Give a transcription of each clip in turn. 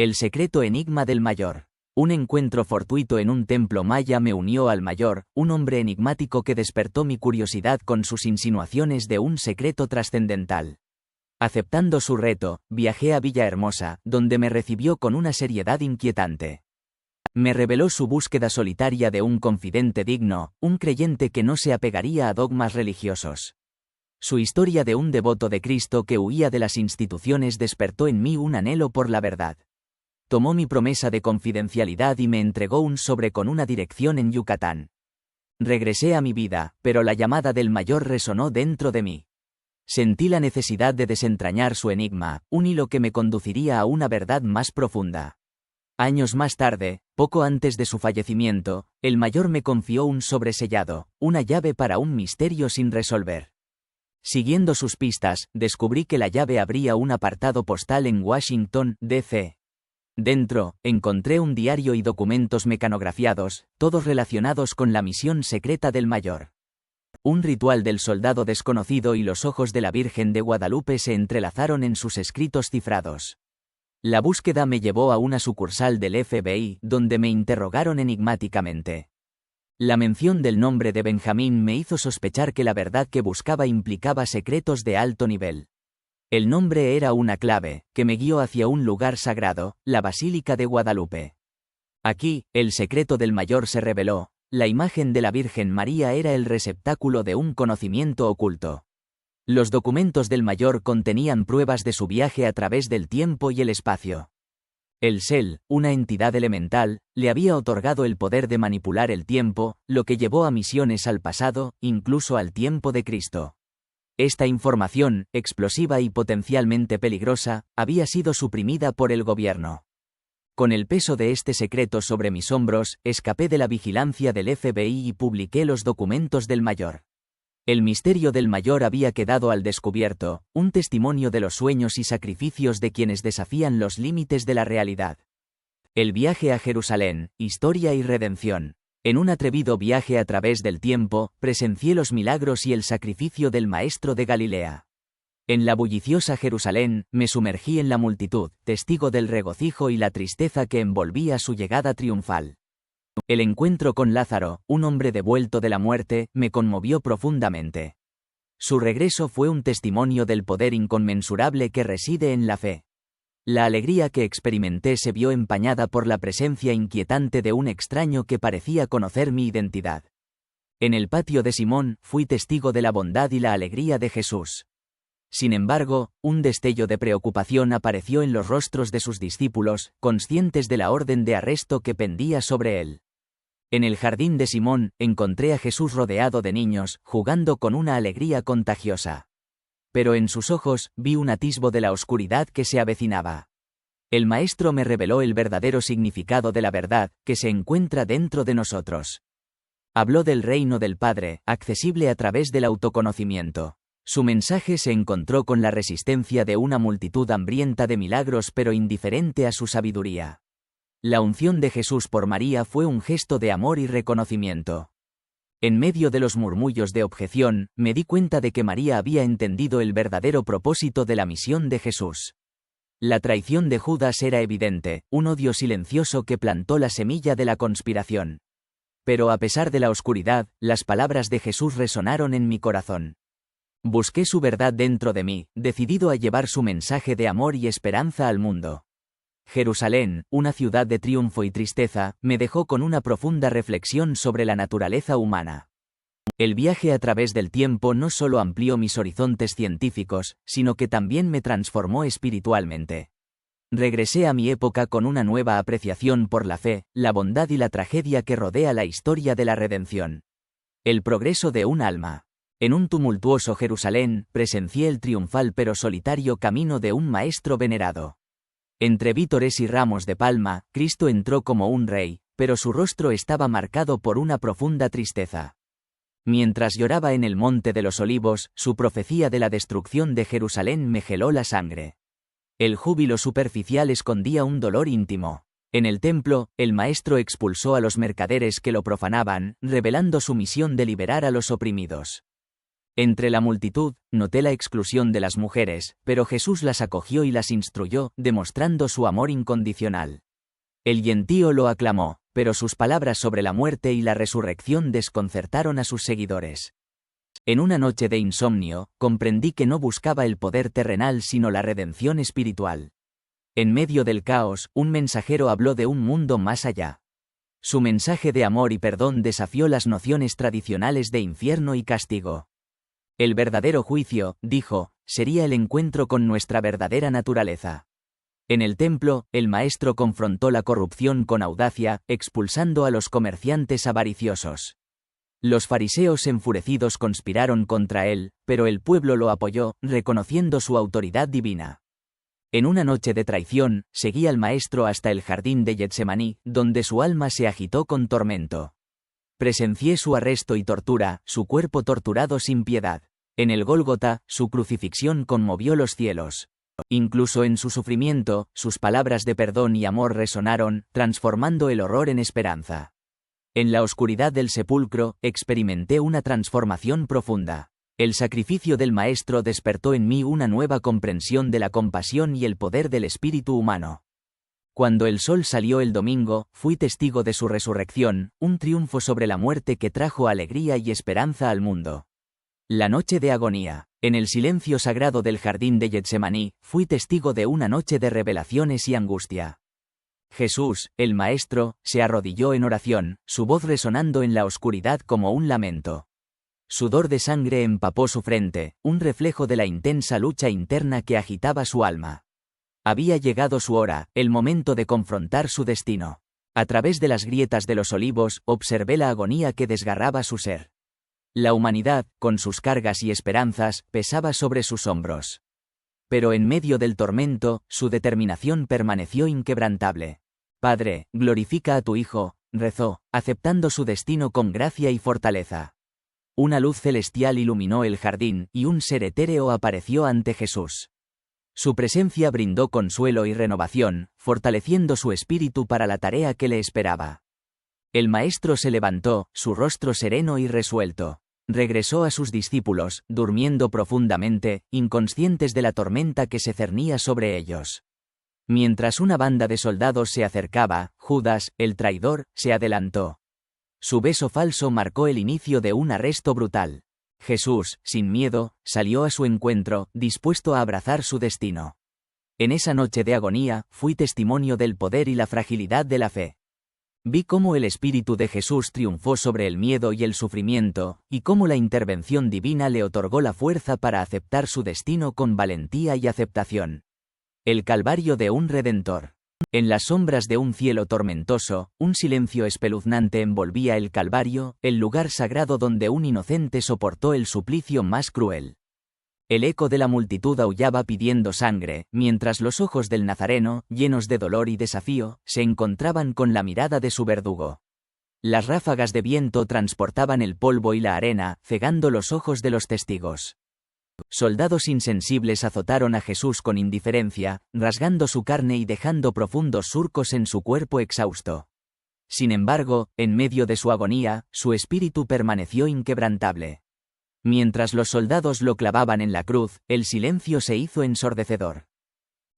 El secreto enigma del Mayor. Un encuentro fortuito en un templo maya me unió al Mayor, un hombre enigmático que despertó mi curiosidad con sus insinuaciones de un secreto trascendental. Aceptando su reto, viajé a Villahermosa, donde me recibió con una seriedad inquietante. Me reveló su búsqueda solitaria de un confidente digno, un creyente que no se apegaría a dogmas religiosos. Su historia de un devoto de Cristo que huía de las instituciones despertó en mí un anhelo por la verdad. Tomó mi promesa de confidencialidad y me entregó un sobre con una dirección en Yucatán. Regresé a mi vida, pero la llamada del Mayor resonó dentro de mí. Sentí la necesidad de desentrañar su enigma, un hilo que me conduciría a una verdad más profunda. Años más tarde, poco antes de su fallecimiento, el Mayor me confió un sobre sellado, una llave para un misterio sin resolver. Siguiendo sus pistas, descubrí que la llave abría un apartado postal en Washington, D.C. Dentro, encontré un diario y documentos mecanografiados, todos relacionados con la misión secreta del Mayor. Un ritual del soldado desconocido y los ojos de la Virgen de Guadalupe se entrelazaron en sus escritos cifrados. La búsqueda me llevó a una sucursal del FBI, donde me interrogaron enigmáticamente. La mención del nombre de Benjamín me hizo sospechar que la verdad que buscaba implicaba secretos de alto nivel. El nombre era una clave, que me guió hacia un lugar sagrado, la Basílica de Guadalupe. Aquí, el secreto del Mayor se reveló, la imagen de la Virgen María era el receptáculo de un conocimiento oculto. Los documentos del Mayor contenían pruebas de su viaje a través del tiempo y el espacio. El Sel, una entidad elemental, le había otorgado el poder de manipular el tiempo, lo que llevó a misiones al pasado, incluso al tiempo de Cristo. Esta información, explosiva y potencialmente peligrosa, había sido suprimida por el gobierno. Con el peso de este secreto sobre mis hombros, escapé de la vigilancia del FBI y publiqué los documentos del Mayor. El misterio del Mayor había quedado al descubierto, un testimonio de los sueños y sacrificios de quienes desafían los límites de la realidad. El viaje a Jerusalén, historia y redención. En un atrevido viaje a través del tiempo, presencié los milagros y el sacrificio del Maestro de Galilea. En la bulliciosa Jerusalén, me sumergí en la multitud, testigo del regocijo y la tristeza que envolvía su llegada triunfal. El encuentro con Lázaro, un hombre devuelto de la muerte, me conmovió profundamente. Su regreso fue un testimonio del poder inconmensurable que reside en la fe. La alegría que experimenté se vio empañada por la presencia inquietante de un extraño que parecía conocer mi identidad. En el patio de Simón, fui testigo de la bondad y la alegría de Jesús. Sin embargo, un destello de preocupación apareció en los rostros de sus discípulos, conscientes de la orden de arresto que pendía sobre él. En el jardín de Simón, encontré a Jesús rodeado de niños, jugando con una alegría contagiosa. Pero en sus ojos, vi un atisbo de la oscuridad que se avecinaba. El Maestro me reveló el verdadero significado de la verdad, que se encuentra dentro de nosotros. Habló del reino del Padre, accesible a través del autoconocimiento. Su mensaje se encontró con la resistencia de una multitud hambrienta de milagros pero indiferente a su sabiduría. La unción de Jesús por María fue un gesto de amor y reconocimiento. En medio de los murmullos de objeción, me di cuenta de que María había entendido el verdadero propósito de la misión de Jesús. La traición de Judas era evidente, un odio silencioso que plantó la semilla de la conspiración. Pero a pesar de la oscuridad, las palabras de Jesús resonaron en mi corazón. Busqué su verdad dentro de mí, decidido a llevar su mensaje de amor y esperanza al mundo. Jerusalén, una ciudad de triunfo y tristeza, me dejó con una profunda reflexión sobre la naturaleza humana. El viaje a través del tiempo no solo amplió mis horizontes científicos, sino que también me transformó espiritualmente. Regresé a mi época con una nueva apreciación por la fe, la bondad y la tragedia que rodea la historia de la redención. El progreso de un alma. En un tumultuoso Jerusalén, presencié el triunfal pero solitario camino de un maestro venerado. Entre vítores y ramos de palma, Cristo entró como un rey, pero su rostro estaba marcado por una profunda tristeza. Mientras lloraba en el Monte de los Olivos, su profecía de la destrucción de Jerusalén me geló la sangre. El júbilo superficial escondía un dolor íntimo. En el templo, el maestro expulsó a los mercaderes que lo profanaban, revelando su misión de liberar a los oprimidos. Entre la multitud, noté la exclusión de las mujeres, pero Jesús las acogió y las instruyó, demostrando su amor incondicional. El gentío lo aclamó, pero sus palabras sobre la muerte y la resurrección desconcertaron a sus seguidores. En una noche de insomnio, comprendí que no buscaba el poder terrenal sino la redención espiritual. En medio del caos, un mensajero habló de un mundo más allá. Su mensaje de amor y perdón desafió las nociones tradicionales de infierno y castigo. El verdadero juicio, dijo, sería el encuentro con nuestra verdadera naturaleza. En el templo, el maestro confrontó la corrupción con audacia, expulsando a los comerciantes avariciosos. Los fariseos enfurecidos conspiraron contra él, pero el pueblo lo apoyó, reconociendo su autoridad divina. En una noche de traición, seguí al maestro hasta el jardín de Getsemaní, donde su alma se agitó con tormento. Presencié su arresto y tortura, su cuerpo torturado sin piedad. En el Gólgota, su crucifixión conmovió los cielos. Incluso en su sufrimiento, sus palabras de perdón y amor resonaron, transformando el horror en esperanza. En la oscuridad del sepulcro, experimenté una transformación profunda. El sacrificio del Maestro despertó en mí una nueva comprensión de la compasión y el poder del espíritu humano. Cuando el sol salió el domingo, fui testigo de su resurrección, un triunfo sobre la muerte que trajo alegría y esperanza al mundo. La noche de agonía. En el silencio sagrado del jardín de Getsemaní, fui testigo de una noche de revelaciones y angustia. Jesús, el Maestro, se arrodilló en oración, su voz resonando en la oscuridad como un lamento. Sudor de sangre empapó su frente, un reflejo de la intensa lucha interna que agitaba su alma. Había llegado su hora, el momento de confrontar su destino. A través de las grietas de los olivos, observé la agonía que desgarraba su ser. La humanidad, con sus cargas y esperanzas, pesaba sobre sus hombros. Pero en medio del tormento, su determinación permaneció inquebrantable. Padre, glorifica a tu Hijo, rezó, aceptando su destino con gracia y fortaleza. Una luz celestial iluminó el jardín, y un ser etéreo apareció ante Jesús. Su presencia brindó consuelo y renovación, fortaleciendo su espíritu para la tarea que le esperaba. El maestro se levantó, su rostro sereno y resuelto. Regresó a sus discípulos, durmiendo profundamente, inconscientes de la tormenta que se cernía sobre ellos. Mientras una banda de soldados se acercaba, Judas, el traidor, se adelantó. Su beso falso marcó el inicio de un arresto brutal. Jesús, sin miedo, salió a su encuentro, dispuesto a abrazar su destino. En esa noche de agonía, fui testimonio del poder y la fragilidad de la fe. Vi cómo el Espíritu de Jesús triunfó sobre el miedo y el sufrimiento, y cómo la intervención divina le otorgó la fuerza para aceptar su destino con valentía y aceptación. El Calvario de un Redentor. En las sombras de un cielo tormentoso, un silencio espeluznante envolvía el Calvario, el lugar sagrado donde un inocente soportó el suplicio más cruel. El eco de la multitud aullaba pidiendo sangre, mientras los ojos del Nazareno, llenos de dolor y desafío, se encontraban con la mirada de su verdugo. Las ráfagas de viento transportaban el polvo y la arena, cegando los ojos de los testigos. Soldados insensibles azotaron a Jesús con indiferencia, rasgando su carne y dejando profundos surcos en su cuerpo exhausto. Sin embargo, en medio de su agonía, su espíritu permaneció inquebrantable. Mientras los soldados lo clavaban en la cruz, el silencio se hizo ensordecedor.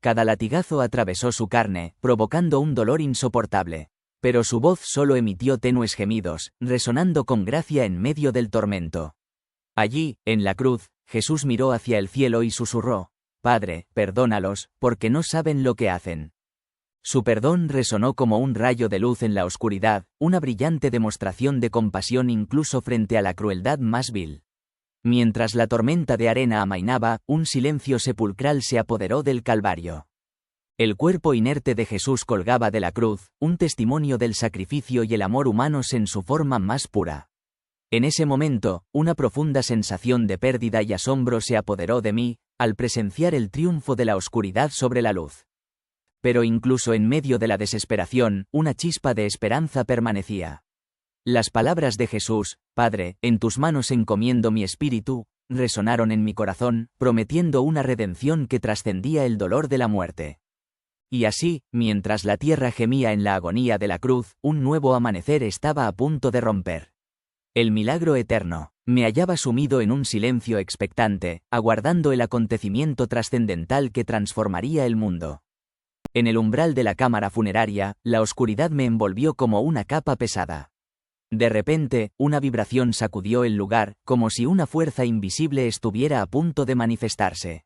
Cada latigazo atravesó su carne, provocando un dolor insoportable. Pero su voz solo emitió tenues gemidos, resonando con gracia en medio del tormento. Allí, en la cruz, Jesús miró hacia el cielo y susurró: Padre, perdónalos, porque no saben lo que hacen. Su perdón resonó como un rayo de luz en la oscuridad, una brillante demostración de compasión incluso frente a la crueldad más vil. Mientras la tormenta de arena amainaba, un silencio sepulcral se apoderó del Calvario. El cuerpo inerte de Jesús colgaba de la cruz, un testimonio del sacrificio y el amor humanos en su forma más pura. En ese momento, una profunda sensación de pérdida y asombro se apoderó de mí, al presenciar el triunfo de la oscuridad sobre la luz. Pero incluso en medio de la desesperación, una chispa de esperanza permanecía. Las palabras de Jesús: Padre, en tus manos encomiendo mi espíritu, resonaron en mi corazón, prometiendo una redención que trascendía el dolor de la muerte. Y así, mientras la tierra gemía en la agonía de la cruz, un nuevo amanecer estaba a punto de romper. El milagro eterno. Me hallaba sumido en un silencio expectante, aguardando el acontecimiento trascendental que transformaría el mundo. En el umbral de la cámara funeraria, la oscuridad me envolvió como una capa pesada. De repente, una vibración sacudió el lugar, como si una fuerza invisible estuviera a punto de manifestarse.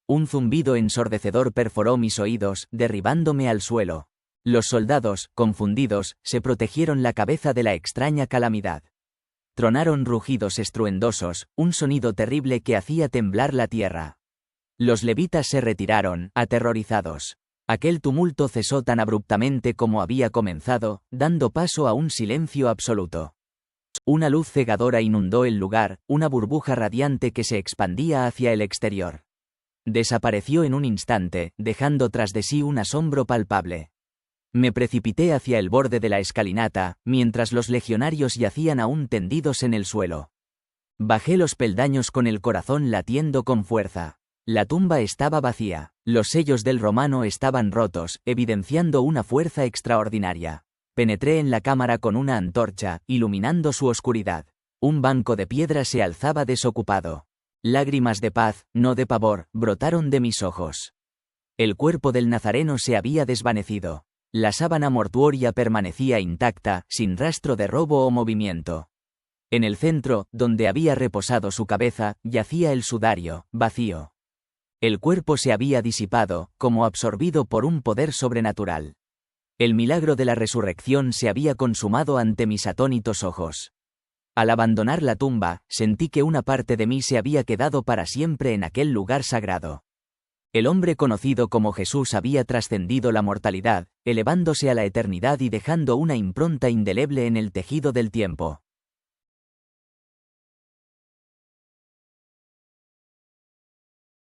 Un zumbido ensordecedor perforó mis oídos, derribándome al suelo. Los soldados, confundidos, se protegieron la cabeza de la extraña calamidad. Tronaron rugidos estruendosos, un sonido terrible que hacía temblar la tierra. Los levitas se retiraron, aterrorizados. Aquel tumulto cesó tan abruptamente como había comenzado, dando paso a un silencio absoluto. Una luz cegadora inundó el lugar, una burbuja radiante que se expandía hacia el exterior. Desapareció en un instante, dejando tras de sí un asombro palpable. Me precipité hacia el borde de la escalinata, mientras los legionarios yacían aún tendidos en el suelo. Bajé los peldaños con el corazón latiendo con fuerza. La tumba estaba vacía. Los sellos del romano estaban rotos, evidenciando una fuerza extraordinaria. Penetré en la cámara con una antorcha, iluminando su oscuridad. Un banco de piedra se alzaba desocupado. Lágrimas de paz, no de pavor, brotaron de mis ojos. El cuerpo del nazareno se había desvanecido. La sábana mortuoria permanecía intacta, sin rastro de robo o movimiento. En el centro, donde había reposado su cabeza, yacía el sudario, vacío. El cuerpo se había disipado, como absorbido por un poder sobrenatural. El milagro de la resurrección se había consumado ante mis atónitos ojos. Al abandonar la tumba, sentí que una parte de mí se había quedado para siempre en aquel lugar sagrado. El hombre conocido como Jesús había trascendido la mortalidad, elevándose a la eternidad y dejando una impronta indeleble en el tejido del tiempo.